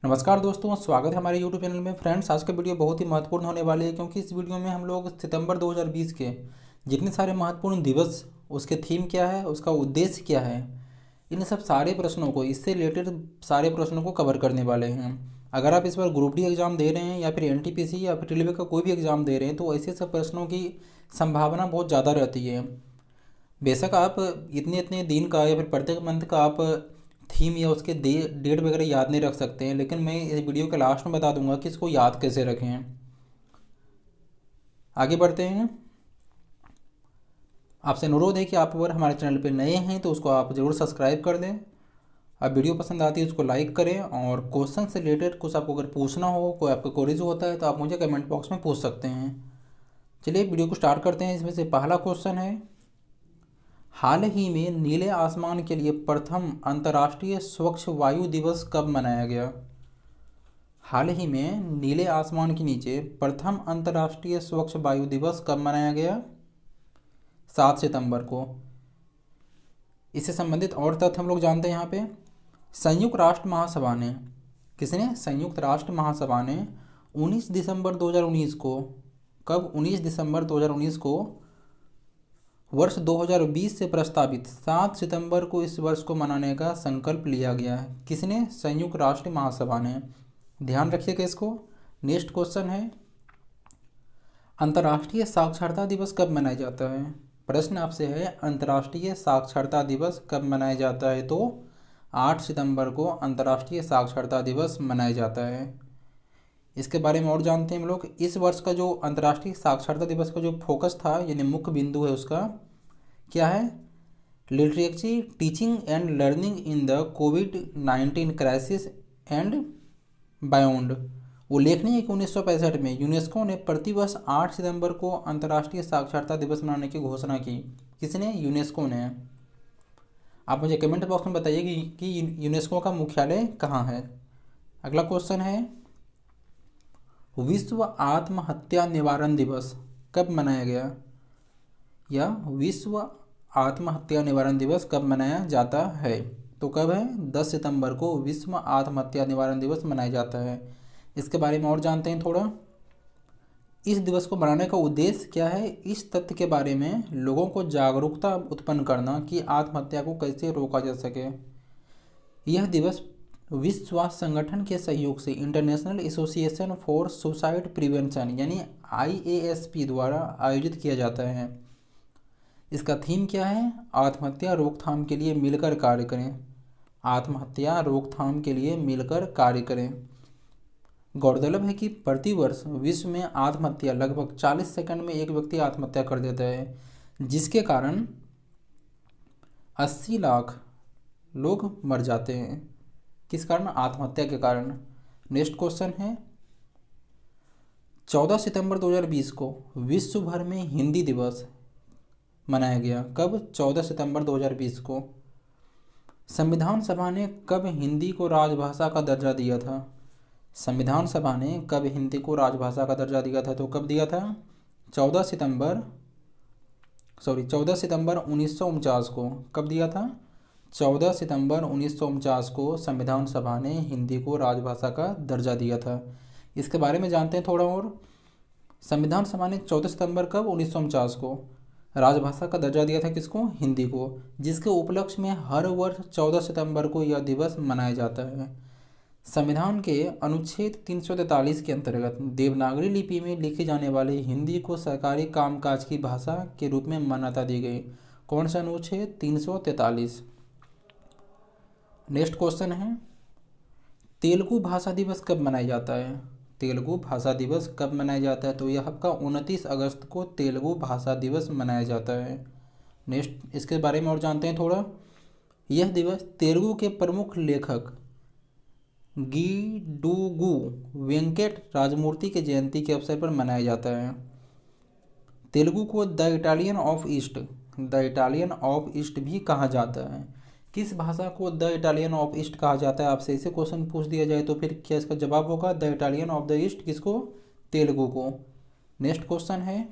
नमस्कार दोस्तों, स्वागत है हमारे YouTube चैनल में। फ्रेंड्स, आज का वीडियो बहुत ही महत्वपूर्ण होने वाली है क्योंकि इस वीडियो में हम लोग सितंबर 2020 के जितने सारे महत्वपूर्ण दिवस, उसके थीम क्या है, उसका उद्देश्य क्या है, इन सब सारे प्रश्नों को, इससे रिलेटेड सारे प्रश्नों को कवर करने वाले हैं। अगर आप इस बार ग्रुप डी एग्ज़ाम दे रहे हैं या फिर NTPC या फिर रेलवे का कोई भी एग्ज़ाम दे रहे हैं तो ऐसे सब प्रश्नों की संभावना बहुत ज़्यादा रहती है। बेशक आप इतने इतने दिन का या फिर प्रत्येक मंथ का आप थीम या उसके डेट वगैरह याद नहीं रख सकते हैं, लेकिन मैं इस वीडियो के लास्ट में बता दूंगा कि इसको याद कैसे रखें। आगे बढ़ते हैं। आपसे अनुरोध है कि आप अगर हमारे चैनल पर नए हैं तो उसको आप ज़रूर सब्सक्राइब कर दें। अब वीडियो पसंद आती है उसको लाइक करें, और क्वेश्चन से रिलेटेड कुछ आपको अगर पूछना हो, कोई आपका क्वेरीज होता है तो आप मुझे कमेंट बॉक्स में पूछ सकते हैं। चलिए वीडियो को स्टार्ट करते हैं। इसमें से पहला क्वेश्चन है, हाल ही में नीले आसमान के लिए प्रथम अंतर्राष्ट्रीय स्वच्छ वायु दिवस कब मनाया गया? हाल ही में नीले आसमान के नीचे प्रथम अंतर्राष्ट्रीय स्वच्छ वायु दिवस कब मनाया गया? 7 सितंबर को। इससे संबंधित और तथ्य हम लोग जानते हैं यहाँ पे। संयुक्त राष्ट्र महासभा ने, किसने? संयुक्त राष्ट्र महासभा ने 19 दिसंबर 2019 को, कब? 19 दिसंबर 2019 को वर्ष 2020 से प्रस्तावित 7 सितंबर को इस वर्ष को मनाने का संकल्प लिया गया है। किसने? संयुक्त राष्ट्र महासभा ने। ध्यान रखिएगा इसको। नेक्स्ट क्वेश्चन है, अंतर्राष्ट्रीय साक्षरता दिवस कब मनाया जाता है? प्रश्न आपसे है, अंतर्राष्ट्रीय साक्षरता दिवस कब मनाया जाता है? तो 8 सितंबर को अंतर्राष्ट्रीय साक्षरता दिवस मनाया जाता है। इसके बारे में और जानते हैं हम लोग। इस वर्ष का जो अंतर्राष्ट्रीय साक्षरता दिवस का जो फोकस था, यानी मुख्य बिंदु है उसका, क्या है? Literacy teaching and learning in the कोविड-19 क्राइसिस एंड बायोंड। उल्लेखनीय है कि 1965 में यूनेस्को ने प्रतिवर्ष 8 सितंबर को अंतर्राष्ट्रीय साक्षरता दिवस मनाने की घोषणा की। किसने? यूनेस्को ने। आप मुझे कमेंट बॉक्स में बताइए कि यूनेस्को का मुख्यालय कहाँ है। अगला क्वेश्चन है, विश्व आत्महत्या निवारण दिवस कब मनाया गया? या विश्व आत्महत्या निवारण दिवस कब मनाया जाता है? तो कब है? 10 सितंबर को विश्व आत्महत्या निवारण दिवस मनाया जाता है। इसके बारे में और जानते हैं थोड़ा। इस दिवस को मनाने का उद्देश्य क्या है? इस तथ्य के बारे में लोगों को जागरूकता उत्पन्न करना कि आत्महत्या को कैसे रोका जा सके। यह दिवस विश्व स्वास्थ्य संगठन के सहयोग से international association for suicide prevention यानी IASP द्वारा आयोजित किया जाता है। इसका थीम क्या है? आत्महत्या रोकथाम के लिए मिलकर कार्य करें। आत्महत्या रोकथाम के लिए मिलकर कार्य करें। गौरतलब है कि प्रतिवर्ष विश्व में आत्महत्या लगभग 40 सेकंड में एक व्यक्ति आत्महत्या कर देता है, जिसके कारण 80 लाख लोग मर जाते हैं। किस कारण? आत्महत्या के कारण। नेक्स्ट क्वेश्चन है, 14 सितंबर 2020 को विश्व भर में हिंदी दिवस मनाया गया। कब? 14 सितंबर 2020 को। संविधान सभा ने कब हिंदी को राजभाषा का दर्जा दिया था? संविधान सभा ने कब हिंदी को राजभाषा का दर्जा दिया था? तो कब दिया था? 14 सितंबर 1949 को। कब दिया था? 14 सितंबर 1949 को संविधान सभा ने हिंदी को राजभाषा का दर्जा दिया था। इसके बारे में जानते हैं थोड़ा और। संविधान सभा ने 14 सितंबर कब 1949 को राजभाषा का दर्जा दिया था। किसको? हिंदी को। जिसके उपलक्ष्य में हर वर्ष 14 सितंबर को यह दिवस मनाया जाता है। संविधान के अनुच्छेद 343 के अंतर्गत देवनागरी लिपि में लिखे जाने वाले हिंदी को सरकारी कामकाज की भाषा के रूप में मान्यता दी गई। कौन सा अनुच्छेद? 343। नेक्स्ट क्वेश्चन है, तेलुगु भाषा दिवस कब मनाया जाता है? तेलुगु भाषा दिवस कब मनाया जाता है? तो यह आपका 29 अगस्त को तेलुगु भाषा दिवस मनाया जाता है। नेक्स्ट, इसके बारे में और जानते हैं थोड़ा। यह दिवस तेलुगु के प्रमुख लेखक गीडुगु वेंकट राजमूर्ति के जयंती के अवसर पर मनाया जाता है। तेलुगु को द इटालियन ऑफ ईस्ट भी कहा जाता है। किस भाषा को द इटालियन ऑफ ईस्ट कहा जाता है? आपसे इसे क्वेश्चन पूछ दिया जाए तो फिर क्या इसका जवाब होगा? The Italian of the east. किसको? तेलुगु को। नेक्स्ट क्वेश्चन है,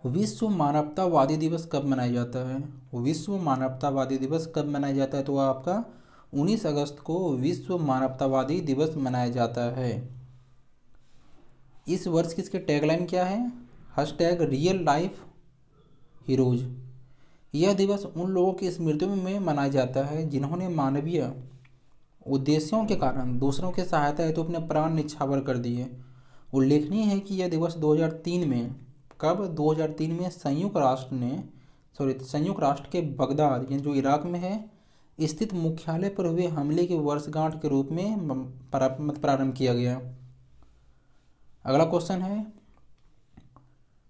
विश्व मानवतावादी दिवस कब मनाया जाता है? विश्व मानवतावादी दिवस कब मनाया जाता है? तो आपका 19 अगस्त को विश्व मानवतावादी दिवस मनाया जाता है। इस वर्ष की इसकी टैगलाइन क्या है? Hashtag real life heroes. यह दिवस उन लोगों की स्मृतियों में मनाया जाता है जिन्होंने मानवीय उद्देश्यों के कारण दूसरों की सहायता हेतु अपने प्राण न्यौछावर कर दिए। उल्लेखनीय है कि यह दिवस 2003 में, कब? 2003 में संयुक्त राष्ट्र के बगदाद, ये जो इराक में है, स्थित मुख्यालय पर हुए हमले की वर्षगांठ के रूप में प्रारंभ किया गया। अगला क्वेश्चन है,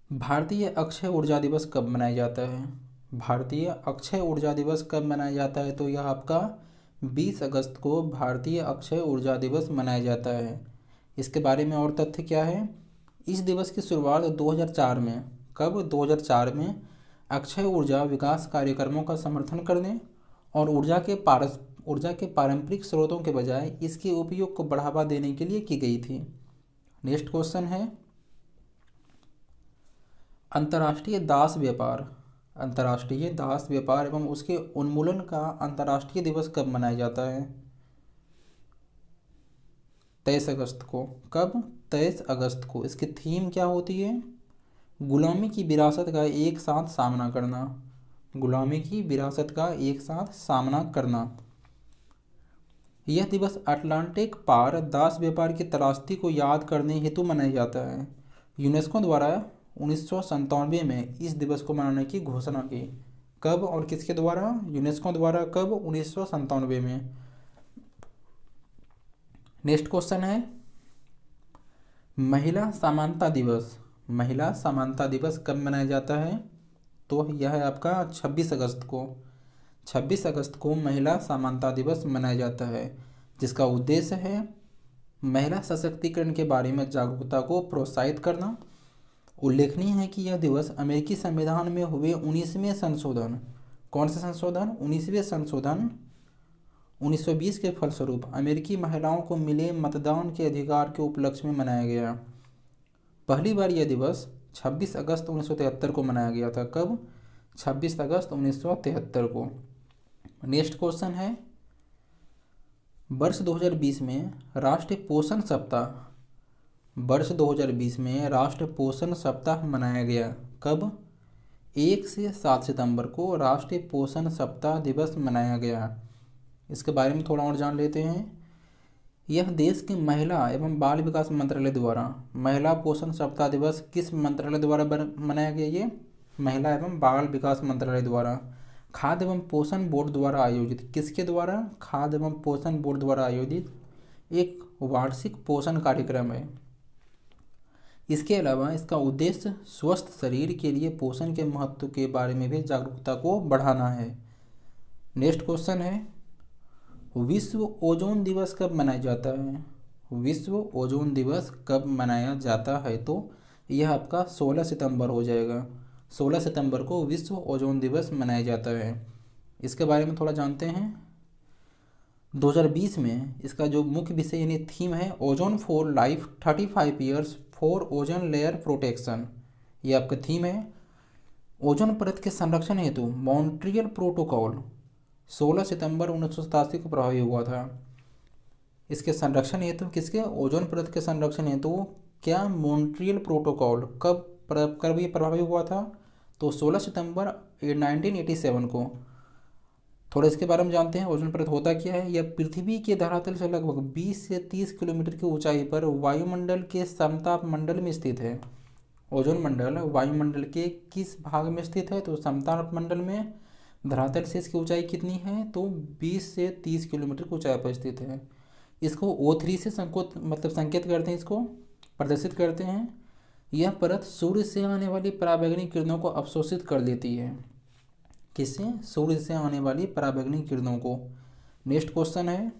भारतीय अक्षय ऊर्जा दिवस कब मनाया जाता है? भारतीय अक्षय ऊर्जा दिवस कब मनाया जाता है? तो यह आपका 20 अगस्त को भारतीय अक्षय ऊर्जा दिवस मनाया जाता है। इसके बारे में और तथ्य क्या है? इस दिवस की शुरुआत 2004 में, कब? 2004 में अक्षय ऊर्जा विकास कार्यक्रमों का समर्थन करने और ऊर्जा के पारंपरिक स्रोतों के बजाय इसके उपयोग को बढ़ावा देने के लिए की गई थी। नेक्स्ट क्वेश्चन है, अंतर्राष्ट्रीय दास व्यापार एवं उसके उन्मूलन का अंतर्राष्ट्रीय दिवस कब मनाया जाता है? 23 अगस्त को। कब? 23 अगस्त को। इसकी थीम क्या होती है? गुलामी की विरासत का एक साथ सामना करना। गुलामी की विरासत का एक साथ सामना करना। यह दिवस अटलांटिक पार दास व्यापार की त्रासदी को याद करने हेतु मनाया जाता है। यूनेस्को द्वारा 1997 में इस दिवस को मनाने की घोषणा की। कब और किसके द्वारा? यूनेस्को द्वारा। कब? 1997 में। नेक्स्ट क्वेश्चन है, महिला समानता दिवस कब मनाया जाता है? तो यह है आपका 26 अगस्त को। 26 अगस्त को महिला समानता दिवस मनाया जाता है, जिसका उद्देश्य है महिला सशक्तिकरण के बारे में जागरूकता को प्रोत्साहित करना। उल्लेखनीय है कि यह दिवस अमेरिकी संविधान में हुए 19वें संशोधन, कौन सा संशोधन? 19वें संशोधन 1920 के फलस्वरूप अमेरिकी महिलाओं को मिले मतदान के अधिकार के उपलक्ष्य में मनाया गया। पहली बार यह दिवस 26 अगस्त 1973 को मनाया गया था। कब? 26 अगस्त 1973 को। नेक्स्ट क्वेश्चन है, वर्ष 2020 में राष्ट्रीय पोषण सप्ताह मनाया गया। कब? 1 से 7 सितंबर को राष्ट्रीय पोषण सप्ताह दिवस मनाया गया। इसके बारे में थोड़ा और जान लेते हैं। यह देश के महिला एवं बाल विकास मंत्रालय द्वारा, महिला पोषण सप्ताह दिवस किस मंत्रालय द्वारा मनाया गया? ये महिला एवं बाल विकास मंत्रालय द्वारा। खाद्य एवं पोषण बोर्ड द्वारा आयोजित, किसके द्वारा? खाद्य एवं पोषण बोर्ड द्वारा आयोजित एक वार्षिक पोषण कार्यक्रम है। इसके अलावा इसका उद्देश्य स्वस्थ शरीर के लिए पोषण के महत्व के बारे में भी जागरूकता को बढ़ाना है। नेक्स्ट क्वेश्चन है, विश्व ओजोन दिवस कब मनाया जाता है? विश्व ओजोन दिवस कब मनाया जाता है? तो यह आपका 16 सितंबर हो जाएगा। 16 सितंबर को विश्व ओजोन दिवस मनाया जाता है। इसके बारे में थोड़ा जानते हैं। 2020 में इसका जो मुख्य विषय यानी थीम है, ozone for life 35 years for ozone layer protection. ये आपका थीम है। ओजोन परत के संरक्षण हेतु मॉन्ट्रियल प्रोटोकॉल 16 सितंबर 1987 को प्रभावी हुआ था। इसके संरक्षण हेतु, किसके? ओजोन परत के संरक्षण हेतु क्या मॉन्ट्रियल प्रोटोकॉल कब ये प्रभावी हुआ था? तो 16 सितंबर 1987 को। थोड़ा इसके बारे में जानते हैं। ओजोन परत होता क्या है? यह पृथ्वी के धरातल से लगभग 20 से 30 किलोमीटर की ऊंचाई पर वायुमंडल के समताप मंडल में स्थित है। ओजोन मंडल वायुमंडल के किस भाग में स्थित है? तो समताप मंडल में। धरातल से इसकी ऊंचाई कितनी है? तो 20 से 30 किलोमीटर की ऊंचाई पर स्थित है। इसको O3 से संकेत करते हैं, इसको प्रदर्शित करते हैं। यह परत सूर्य से आने वाली पराबैंगनी किरणों को अवशोषित कर लेती है। किससे? सूर्य से आने वाली पराबैंगनी किरणों को। नेक्स्ट क्वेश्चन है,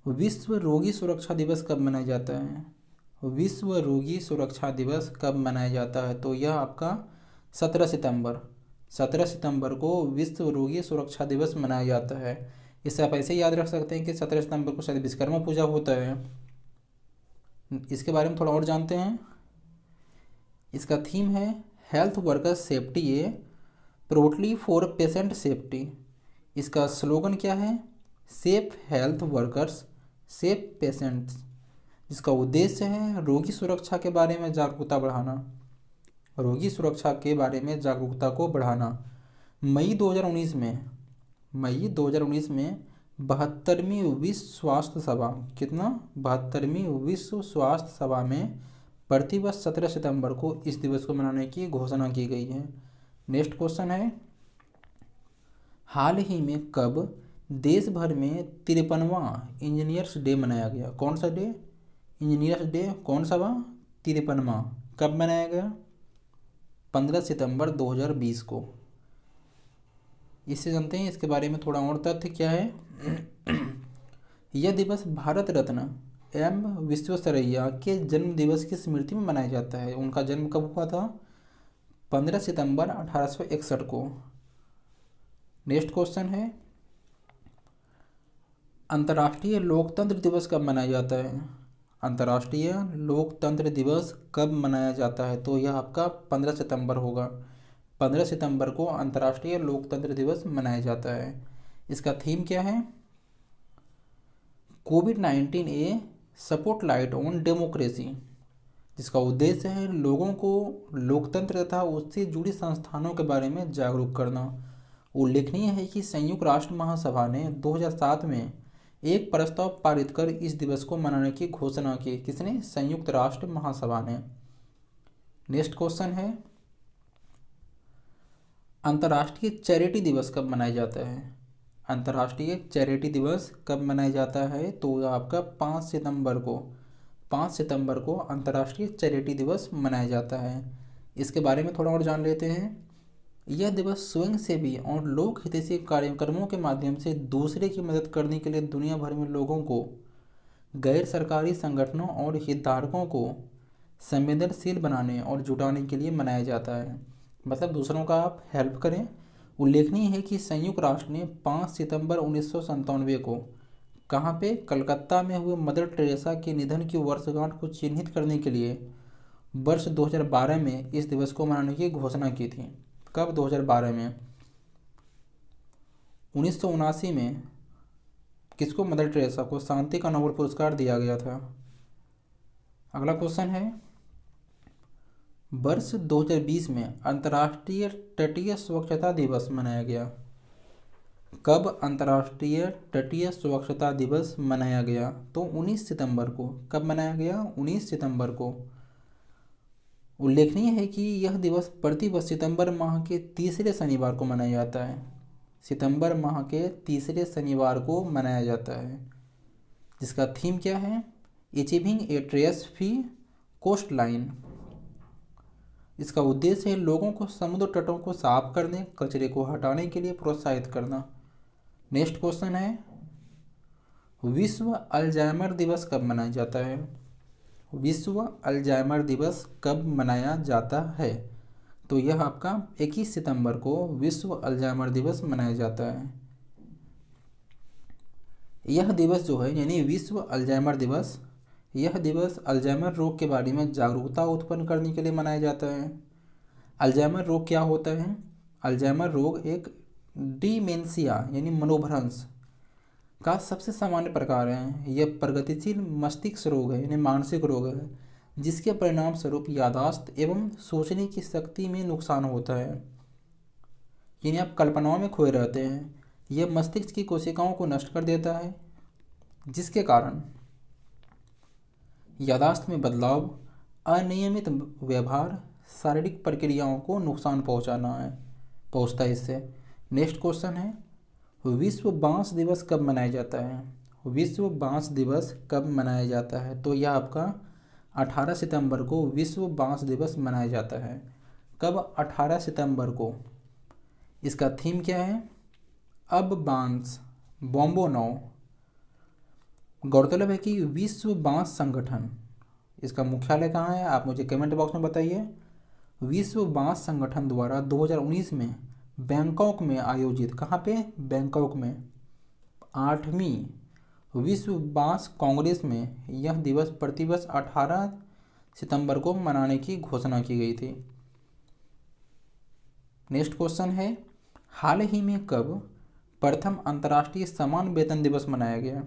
विश्व रोगी सुरक्षा दिवस कब मनाया जाता है? विश्व रोगी सुरक्षा दिवस कब मनाया जाता है? तो यह आपका 17 सितंबर को विश्व रोगी सुरक्षा दिवस मनाया जाता है। इसे आप ऐसे याद रख सकते हैं कि 17 सितंबर को शायद विश्वकर्मा पूजा होता है। इसके बारे में थोड़ा और जानते हैं। इसका थीम है health worker safety a priority for patient safety. इसका स्लोगन क्या है? Safe health workers safe patients, जिसका उद्देश्य है रोगी सुरक्षा के बारे में जागरूकता बढ़ाना, रोगी सुरक्षा के बारे में जागरूकता को बढ़ाना। मई 2019 में 72वीं विश्व स्वास्थ्य सभा, कितना? 72वीं विश्व स्वास्थ्य सभा में प्रतिवर्ष 17 सितंबर को इस दिवस को मनाने की घोषणा की गई है। नेक्स्ट क्वेश्चन है, हाल ही में कब देश भर में 53वां इंजीनियर्स डे मनाया गया? कौन सा डे? इंजीनियर्स डे कौन सा हुआ? 53वां। कब मनाया गया? 15 सितंबर 2020 को। इससे जानते हैं इसके बारे में थोड़ा और तथ्य क्या है। यह दिवस भारत रत्न एम विश्वेश्वरैया के जन्म दिवस की स्मृति में मनाया जाता है। उनका जन्म कब हुआ था? 15 सितंबर 1861 को। नेक्स्ट क्वेश्चन है, अंतर्राष्ट्रीय लोकतंत्र दिवस कब मनाया जाता है? अंतर्राष्ट्रीय लोकतंत्र दिवस कब मनाया जाता है? तो यह आपका 15 सितंबर होगा। 15 सितंबर को अंतर्राष्ट्रीय लोकतंत्र दिवस मनाया जाता है। इसका थीम क्या है? कोविड-19 ए स्पॉटलाइट ऑन डेमोक्रेसी, जिसका उद्देश्य है लोगों को लोकतंत्र तथा उससे जुड़ी संस्थानों के बारे में जागरूक करना। उल्लेखनीय है कि संयुक्त राष्ट्र महासभा ने 2007 में एक प्रस्ताव पारित कर इस दिवस को मनाने की घोषणा की। किसने? संयुक्त राष्ट्र महासभा ने। नेक्स्ट क्वेश्चन है, अंतर्राष्ट्रीय चैरिटी दिवस कब मनाया जाता है? अंतर्राष्ट्रीय चैरिटी दिवस कब मनाया जाता है? तो यह आपका 5 सितंबर को अंतर्राष्ट्रीय चैरिटी दिवस मनाया जाता है। इसके बारे में थोड़ा और जान लेते हैं। यह दिवस स्वयंसेवी और लोक हितैषी कार्यक्रमों के माध्यम से दूसरे की मदद करने के लिए दुनिया भर में लोगों को, गैर सरकारी संगठनों और हितधारकों को संवेदनशील बनाने और जुटाने के लिए मनाया जाता है। मतलब दूसरों का आप हेल्प करें। उल्लेखनीय है कि संयुक्त राष्ट्र ने 5 सितंबर 1997 को कहाँ पे? कलकत्ता में हुए मदर टेरेसा के निधन की वर्षगांठ को चिन्हित करने के लिए वर्ष 2012 में इस दिवस को मनाने की घोषणा की थी। कब? 2012 में। 1979 में किसको? मदर टेरेसा को शांति का नोबेल पुरस्कार दिया गया था। अगला क्वेश्चन है, वर्ष 2020 में अंतर्राष्ट्रीय तटीय स्वच्छता दिवस मनाया गया। कब अंतर्राष्ट्रीय तटीय स्वच्छता दिवस मनाया गया? तो 19 सितंबर को। कब मनाया गया? 19 सितंबर को। उल्लेखनीय है कि यह दिवस प्रतिवर्ष सितंबर माह के तीसरे शनिवार को मनाया जाता है। सितंबर माह के तीसरे शनिवार को मनाया जाता है। जिसका थीम क्या है? अचीविंग ए ट्रेस फ्री कोस्ट लाइन। इसका उद्देश्य है लोगों को समुद्र तटों को साफ करने, कचरे को हटाने के लिए प्रोत्साहित करना। नेक्स्ट क्वेश्चन है, विश्व अल्जाइमर दिवस कब मनाया जाता है? विश्व अल्जाइमर दिवस कब मनाया जाता है? तो यह आपका 21 सितंबर को विश्व अल्जाइमर दिवस मनाया जाता है। यह दिवस जो है यानी विश्व अल्जाइमर दिवस, यह दिवस अल्जाइमर रोग के बारे में जागरूकता उत्पन्न करने के लिए मनाया जाता है। अल्जाइमर रोग क्या होता है? अल्जाइमर रोग एक डिमेंशिया यानी मनोभ्रंश का सबसे सामान्य प्रकार है। यह प्रगतिशील मस्तिष्क रोग है यानी मानसिक रोग है, जिसके परिणाम स्वरूप याददाश्त एवं सोचने की शक्ति में नुकसान होता है। यानी आप कल्पनाओं में खोए रहते हैं। यह मस्तिष्क की कोशिकाओं को नष्ट कर देता है, जिसके कारण याददाश्त में बदलाव, अनियमित व्यवहार, शारीरिक प्रक्रियाओं को नुकसान पहुंचता है इससे। नेक्स्ट क्वेश्चन है, विश्व बांस दिवस कब मनाया जाता है? विश्व बांस दिवस कब मनाया जाता है? तो यह आपका 18 सितंबर को विश्व बांस दिवस मनाया जाता है। कब? 18 सितंबर को। इसका थीम क्या है? अब बांस बॉम्बो नो। गौरतलब है कि विश्व बांस संगठन, इसका मुख्यालय कहाँ है? आप मुझे कमेंट बॉक्स में बताइए। विश्व बांस संगठन द्वारा 2019 में बैंकॉक में आयोजित, कहाँ पे? बैंकॉक में 8वीं विश्व बांस कांग्रेस में यह दिवस प्रतिवर्ष 18 सितंबर को मनाने की घोषणा की गई थी। नेक्स्ट क्वेश्चन है, हाल ही में कब प्रथम अंतर्राष्ट्रीय समान वेतन दिवस मनाया गया?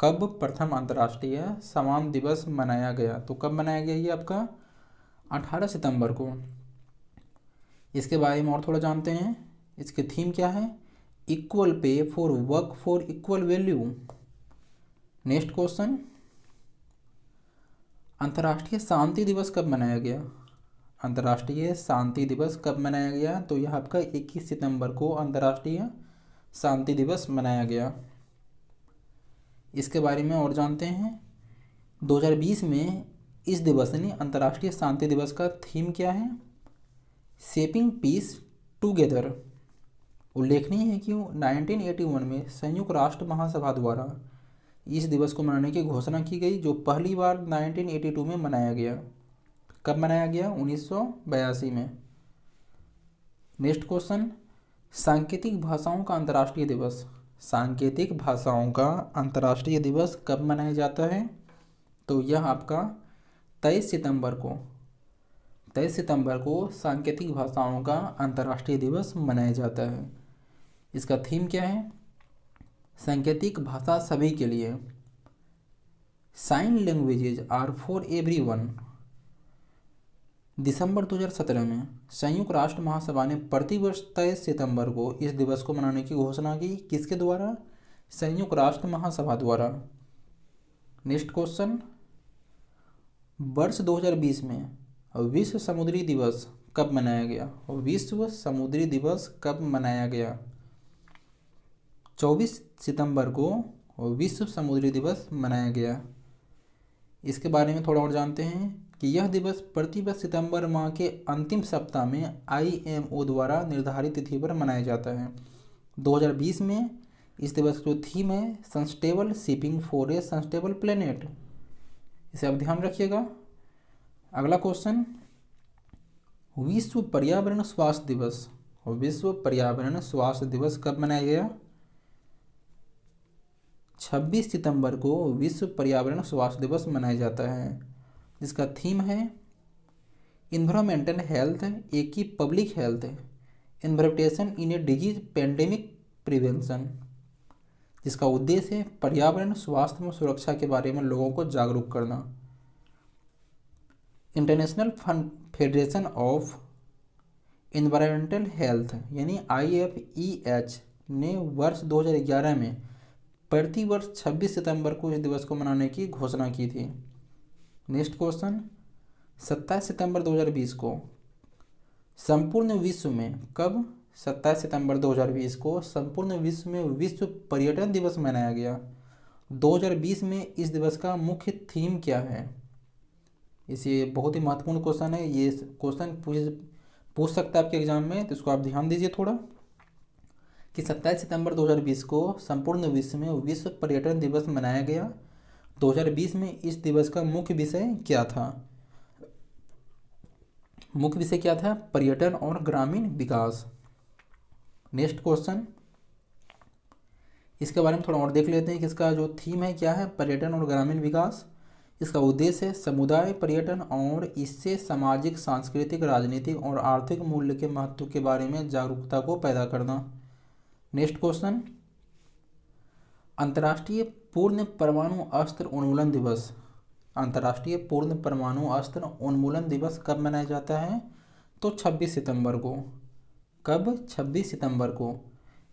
कब प्रथम अंतर्राष्ट्रीय समान दिवस मनाया गया? तो कब मनाया गया ये आपका 18 सितंबर को। इसके बारे में और थोड़ा जानते हैं। इसके थीम क्या है? Equal pay for work for equal value. Next question, अंतर्राष्ट्रीय शांति दिवस कब मनाया गया? अंतर्राष्ट्रीय शांति दिवस कब मनाया गया? तो यह आपका 21 सितंबर को अंतर्राष्ट्रीय शांति दिवस मनाया गया। इसके बारे में और जानते हैं। 2020 में इस दिवस यानी अंतर्राष्ट्रीय शांति दिवस का थीम क्या है? Shaping pieces together. उल्लेखनीय है कि 1981 में संयुक्त राष्ट्र महासभा द्वारा इस दिवस को मनाने की घोषणा की गई, जो पहली बार 1982 में मनाया गया। कब मनाया गया? 1982 में। नेक्स्ट क्वेश्चन, सांकेतिक भाषाओं का अंतर्राष्ट्रीय दिवस। सांकेतिक भाषाओं का अंतर्राष्ट्रीय दिवस कब मनाया जाता है? तो यह आपका 23 सितंबर को सांकेतिक भाषाओं का अंतर्राष्ट्रीय दिवस मनाया जाता है। इसका थीम क्या है? सांकेतिक भाषा सभी के लिए। Sign languages are for everyone. दिसंबर 2017 में संयुक्त राष्ट्र महासभा ने प्रतिवर्ष 23 सितंबर को इस दिवस को मनाने की घोषणा की। किसके द्वारा? संयुक्त राष्ट्र महासभा द्वारा। नेक्स्ट क्वेश्चन, वर्ष 2020 में विश्व समुद्री दिवस कब मनाया गया? विश्व समुद्री दिवस कब मनाया गया? 24 सितंबर को विश्व समुद्री दिवस मनाया गया। इसके बारे में थोड़ा और जानते हैं कि यह दिवस प्रतिवर्ष सितंबर माह के अंतिम सप्ताह में IMO द्वारा निर्धारित तिथि पर मनाया जाता है। 2020 में इस दिवस की जो थीम है, sustainable shipping for a sustainable planet. इसे आप ध्यान रखिएगा। अगला क्वेश्चन, विश्व पर्यावरण स्वास्थ्य दिवस। विश्व पर्यावरण स्वास्थ्य दिवस कब मनाया गया? 26 सितंबर को विश्व पर्यावरण स्वास्थ्य दिवस मनाया जाता है। जिसका थीम है environmental health a key public health intervention in a disease pandemic prevention. जिसका उद्देश्य है पर्यावरण स्वास्थ्य में सुरक्षा के बारे में लोगों को जागरूक करना। International federation of environmental health यानी IFEH ने वर्ष 2011 में प्रतिवर्ष 26 सितंबर को इस दिवस को मनाने की घोषणा की थी। नेक्स्ट क्वेश्चन, 27 सितंबर 2020 को संपूर्ण विश्व में कब? 27 सितंबर 2020 को संपूर्ण विश्व में विश्व पर्यटन दिवस मनाया गया। 2020 में इस दिवस का मुख्य थीम क्या है? इसे बहुत ही महत्वपूर्ण क्वेश्चन है। ये क्वेश्चन पूछ सकता है आपके एग्जाम में, तो इसको आप ध्यान दीजिए थोड़ा कि 27 सितंबर 2020 को संपूर्ण विश्व में विश्व पर्यटन दिवस मनाया गया। 2020 में इस दिवस का मुख्य विषय क्या था? मुख्य विषय क्या था? पर्यटन और ग्रामीण विकास। नेक्स्ट क्वेश्चन, इसके बारे में थोड़ा और देख लेते हैं कि इसका जो थीम है क्या है? पर्यटन और ग्रामीण विकास। इसका उद्देश्य है समुदाय पर्यटन और इससे सामाजिक, सांस्कृतिक, राजनीतिक और आर्थिक मूल्य के महत्व के बारे में जागरूकता को पैदा करना। नेक्स्ट क्वेश्चन, अंतर्राष्ट्रीय पूर्ण परमाणु अस्त्र उन्मूलन दिवस। अंतर्राष्ट्रीय पूर्ण परमाणु अस्त्र उन्मूलन दिवस कब मनाया जाता है? तो 26 सितंबर को। कब? 26 सितंबर को।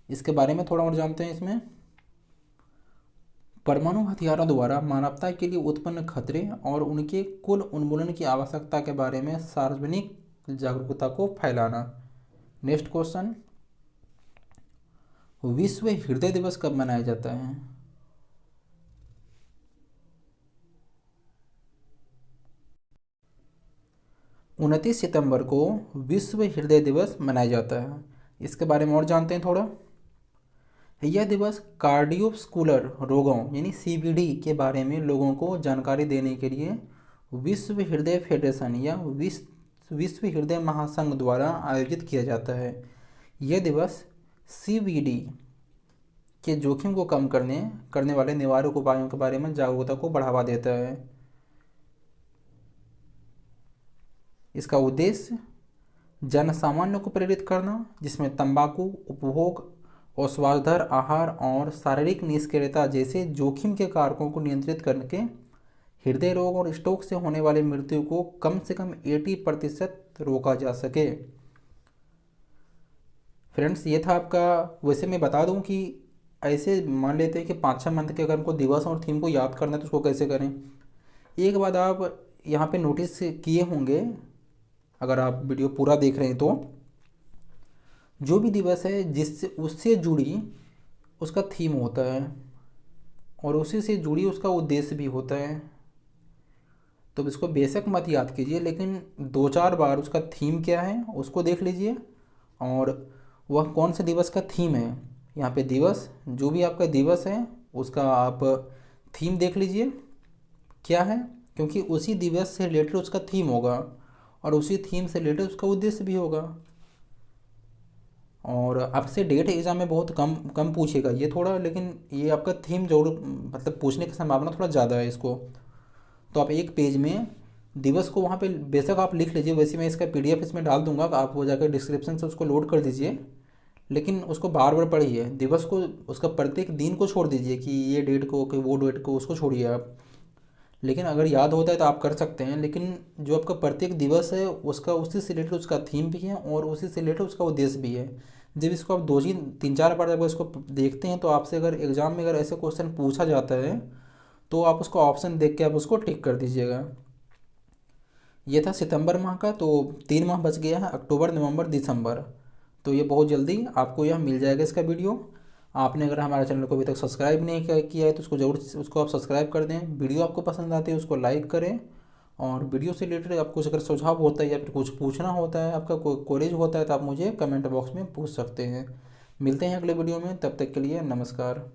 इसके बारे में थोड़ा और जानते हैं। इसमें परमाणु हथियारों द्वारा मानवता के लिए उत्पन्न खतरे और उनके कुल उन्मूलन की आवश्यकता के बारे में सार्वजनिक जागरूकता को फैलाना। नेक्स्ट क्वेश्चन, विश्व हृदय दिवस कब मनाया जाता है? 29 सितंबर को विश्व हृदय दिवस मनाया जाता है। इसके बारे में और जानते हैं थोड़ा। यह दिवस कार्डियोवस्कुलर रोगों यानी CVD के बारे में लोगों को जानकारी देने के लिए विश्व हृदय फेडरेशन या विश्व हृदय महासंघ द्वारा आयोजित किया जाता है। यह दिवस CVD के जोखिम को कम करने वाले निवारक उपायों के बारे में जागरूकता को बढ़ावा देता है। इसका उद्देश्य जन सामान्य को प्रेरित करना, जिसमें तंबाकू उपभोग स्वास्थ्यकर आहार और शारीरिक निष्क्रियता जैसे जोखिम के कारकों को नियंत्रित करके हृदय रोग और स्ट्रोक से होने वाली मृत्यु को कम से कम 80% रोका जा सके। फ्रेंड्स, ये था आपका। वैसे मैं बता दूं कि ऐसे मान लेते हैं कि 5-6 मंथ के अगर हमको दिवस और थीम को याद करना है तो उसको कैसे करें। एक बात आप यहाँ पे नोटिस किए होंगे, अगर आप वीडियो पूरा देख रहे हैं तो जो भी दिवस है जिससे उससे जुड़ी उसका थीम होता है और उसी से जुड़ी उसका उद्देश्य भी होता है। तो इसको बेशक मत याद कीजिए, लेकिन 2-4 बार उसका थीम क्या है उसको देख लीजिए और वह कौन से दिवस का थीम है। यहाँ पे दिवस, जो भी आपका दिवस है उसका आप थीम देख लीजिए क्या है, क्योंकि उसी दिवस से रिलेटेड उसका थीम होगा और उसी थीम से रिलेटेड उसका उद्देश्य भी होगा। और आपसे डेट एग्ज़ाम में बहुत कम कम पूछेगा ये थोड़ा, लेकिन ये आपका थीम जरूर मतलब पूछने की संभावना थोड़ा ज़्यादा है इसको। तो आप एक पेज में दिवस को वहाँ पे बेशक आप लिख लीजिए, वैसे मैं इसका PDF इसमें डाल दूंगा, आप वो जाकर डिस्क्रिप्शन से उसको लोड कर दीजिए, लेकिन उसको बार बार पढ़िए। दिवस को, उसका प्रत्येक दिन को छोड़ दीजिए कि ये डेट को कि वो डेट को, उसको छोड़िए आप। लेकिन अगर याद होता है तो आप कर सकते हैं, लेकिन जो आपका प्रत्येक दिवस है उसका उसी से रिलेटेड उसका थीम भी है और उसी से रिलेटेड उसका उद्देश्य भी है। जब इसको आप 2-3-4 बार जब इसको देखते हैं तो आपसे अगर एग्ज़ाम में अगर ऐसे क्वेश्चन पूछा जाता है तो आप उसको ऑप्शन देख के आप उसको टिक कर दीजिएगा। ये था सितंबर माह का। तो 3 माह बच गया है, अक्टूबर, नवंबर, दिसंबर। तो ये बहुत जल्दी आपको यह मिल जाएगा इसका वीडियो। आपने अगर हमारे चैनल को अभी तक सब्सक्राइब नहीं किया है तो उसको ज़रूर उसको आप सब्सक्राइब कर दें। वीडियो आपको पसंद आती है उसको लाइक करें और वीडियो से रिलेटेड आपको कुछ अगर सुझाव होता है या फिर कुछ पूछना होता है, आपका कोई क्वेरीज होता है तो आप मुझे कमेंट बॉक्स में पूछ सकते हैं। मिलते हैं अगले वीडियो में, तब तक के लिए नमस्कार।